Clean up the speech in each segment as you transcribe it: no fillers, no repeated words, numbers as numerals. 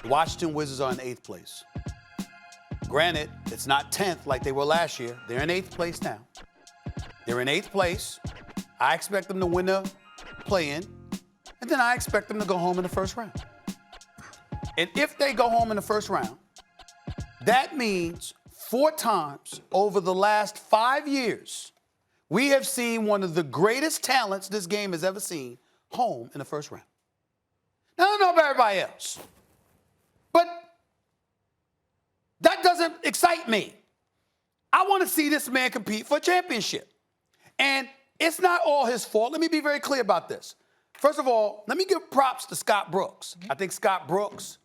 The Washington Wizards are in 8th place. Granted, it's not 10th like they were last year. They're in 8th place now. They're in 8th place. I expect them to win the play-in, and then I expect them to go home in the first round. And if they go home in the first round, that means 4 times over the last 5 years, we have seen one of the greatest talents this game has ever seen home in the first round. Now, I don't know about everybody else, but that doesn't excite me. I want to see this man compete for a championship. And it's not all his fault. Let me be very clear about this. First of all, let me give props to Scott Brooks. I think Scott Brooks,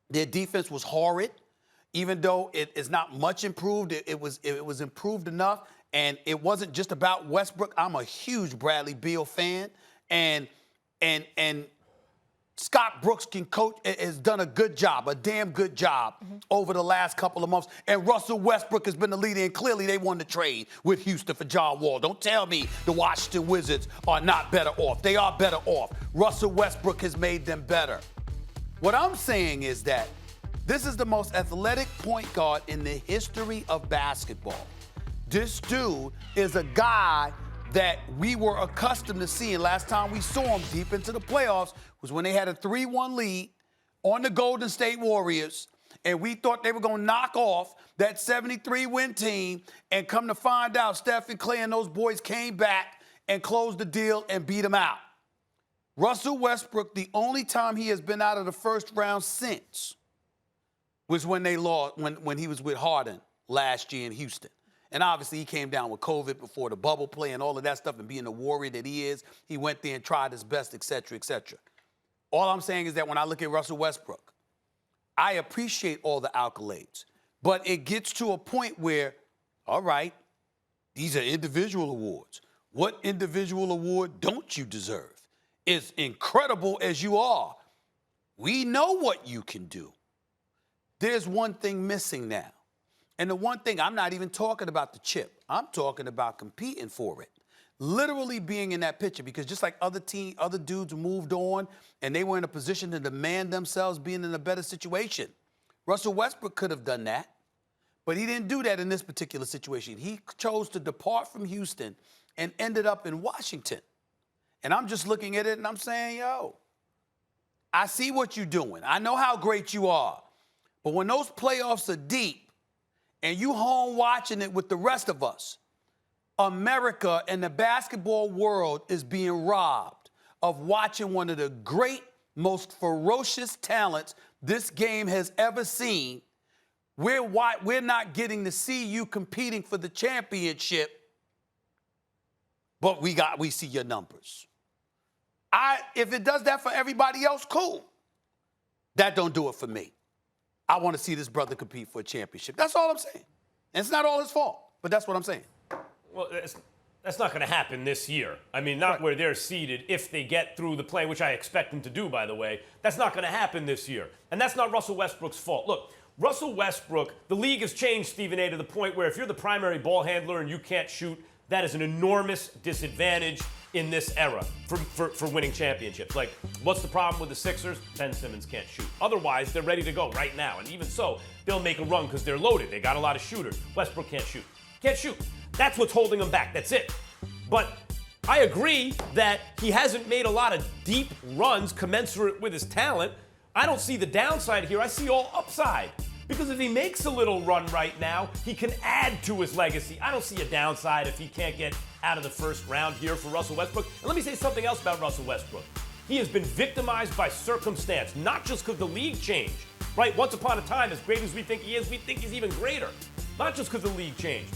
their defense was horrid. Even though it is not much improved, it was improved enough. And it wasn't just about Westbrook. I'm a huge Bradley Beal fan. And Scott Brooks can coach, has done a good job, a damn good job over the last couple of months. And Russell Westbrook has been the leader, and clearly they won the trade with Houston for John Wall. Don't tell me the Washington Wizards are not better off. They are better off. Russell Westbrook has made them better. What I'm saying is that this is the most athletic point guard in the history of basketball. This dude is a guy that we were accustomed to seeing. Last time we saw him deep into the playoffs was when they had a 3-1 lead on the Golden State Warriors, and we thought they were going to knock off that 73-win team, and come to find out Steph and Clay and those boys came back and closed the deal and beat them out. Russell Westbrook, the only time he has been out of the first round since was when they lost, when he was with Harden last year in Houston. And obviously he came down with COVID before the bubble play and all of that stuff, and being the warrior that he is, he went there and tried his best, et cetera, et cetera. All I'm saying is that when I look at Russell Westbrook, I appreciate all the accolades, but it gets to a point where, all right, these are individual awards. What individual award don't you deserve? As incredible as you are, we know what you can do. There's one thing missing now. And the one thing, I'm not even talking about the chip. I'm talking about competing for it. Literally being in that picture, because just like other dudes moved on and they were in a position to demand themselves being in a better situation, Russell Westbrook could have done that, but he didn't do that in this particular situation. He chose to depart from Houston and ended up in Washington. And I'm just looking at it and I'm saying, yo, I see what you're doing. I know how great you are. But when those playoffs are deep and you home watching it with the rest of us, America and the basketball world is being robbed of watching one of the great, most ferocious talents this game has ever seen. We're not getting to see you competing for the championship, but we see your numbers. If it does that for everybody else, cool. That don't do it for me. I want to see this brother compete for a championship. That's all I'm saying. And it's not all his fault, but that's what I'm saying. Well, that's not going to happen this year. I mean, not where they're seeded if they get through the play, which I expect them to do, by the way. That's not going to happen this year. And that's not Russell Westbrook's fault. Look, Russell Westbrook, the league has changed, Stephen A., to the point where if you're the primary ball handler and you can't shoot, that is an enormous disadvantage in this era for winning championships. Like, what's the problem with the Sixers? Ben Simmons can't shoot. Otherwise, they're ready to go right now. And even so, they'll make a run because they're loaded. They got a lot of shooters. Westbrook can't shoot. Can't shoot. That's what's holding him back. That's it. But I agree that he hasn't made a lot of deep runs commensurate with his talent. I don't see the downside here. I see all upside. Because if he makes a little run right now, he can add to his legacy. I don't see a downside if he can't get out of the first round here for Russell Westbrook. And let me say something else about Russell Westbrook. He has been victimized by circumstance, not just because the league changed, right? Once upon a time, as great as we think he is, we think he's even greater. Not just because the league changed.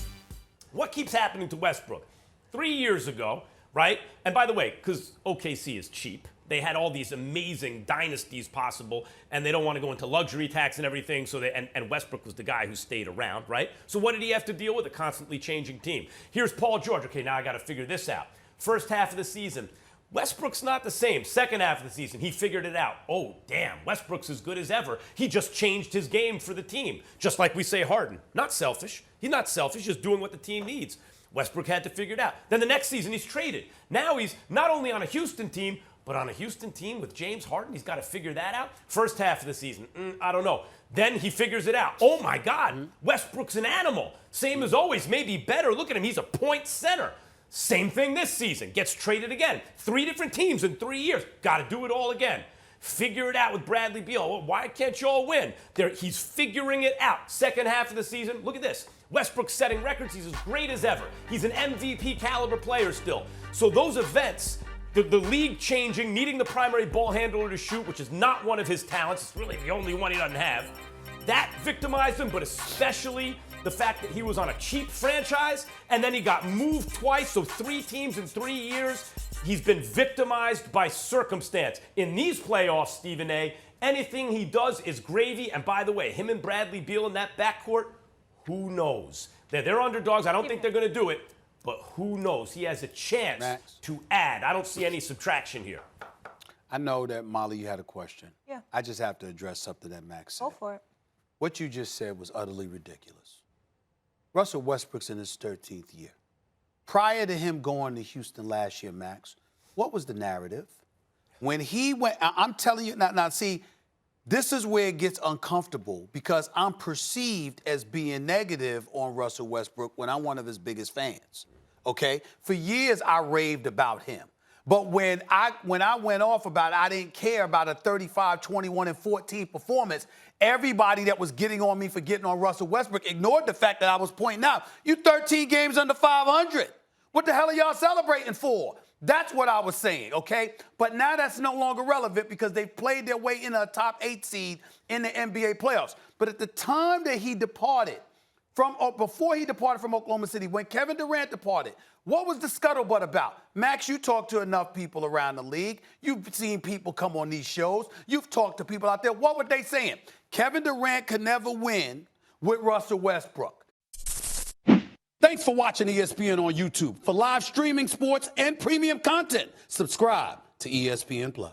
What keeps happening to Westbrook? 3 years ago, right? And by the way, because OKC is cheap, they had all these amazing dynasties possible, and they don't want to go into luxury tax and everything, so and Westbrook was the guy who stayed around, right? So what did he have to deal with? A constantly changing team. Here's Paul George. Okay, now I got to figure this out. First half of the season, Westbrook's not the same. Second half of the season, he figured it out. Oh, damn, Westbrook's as good as ever. He just changed his game for the team, just like we say Harden. Not selfish. He's not selfish, just doing what the team needs. Westbrook had to figure it out. Then the next season, he's traded. Now he's not only on a Houston team, But on a Houston team with James Harden, he's got to figure that out. First half of the season, I don't know. Then he figures it out. Oh, my God, Westbrook's an animal. Same as always, maybe better. Look at him. He's a point center. Same thing this season. Gets traded again. 3 different teams in 3 years. Got to do it all again. Figure it out with Bradley Beal. Well, why can't you all win? He's figuring it out. Second half of the season, look at this. Westbrook's setting records. He's as great as ever. He's an MVP caliber player still. So those events, the league changing, needing the primary ball handler to shoot, which is not one of his talents. It's really the only one he doesn't have. That victimized him, but especially the fact that he was on a cheap franchise and then he got moved twice, so 3 teams in 3 years. He's been victimized by circumstance. In these playoffs, Stephen A., anything he does is gravy. And by the way, him and Bradley Beal in that backcourt, who knows? They're underdogs. I don't think they're going to do it. But who knows? He has a chance Max, to add. I don't see any subtraction here. I know that, Molly, you had a question. Yeah. I just have to address something that Max said. Go for it. What you just said was utterly ridiculous. Russell Westbrook's in his 13th year. Prior to him going to Houston last year, Max, what was the narrative? When he went, I'm telling you, now see, this is where it gets uncomfortable because I'm perceived as being negative on Russell Westbrook when I'm one of his biggest fans, okay? For years, I raved about him. But when I went off about it, I didn't care about a 35, 21, and 14 performance. Everybody that was getting on me for getting on Russell Westbrook ignored the fact that I was pointing out, you 13 games under 500. What the hell are y'all celebrating for? That's what I was saying, okay? But now that's no longer relevant because they've played their way into a top 8 seed in the NBA playoffs. But at the time that he departed before he departed from Oklahoma City, when Kevin Durant departed, what was the scuttlebutt about? Max, you talk to enough people around the league. You've seen people come on these shows. You've talked to people out there. What were they saying? Kevin Durant could never win with Russell Westbrook. Thanks for watching ESPN on YouTube. For live streaming sports and premium content, subscribe to ESPN+.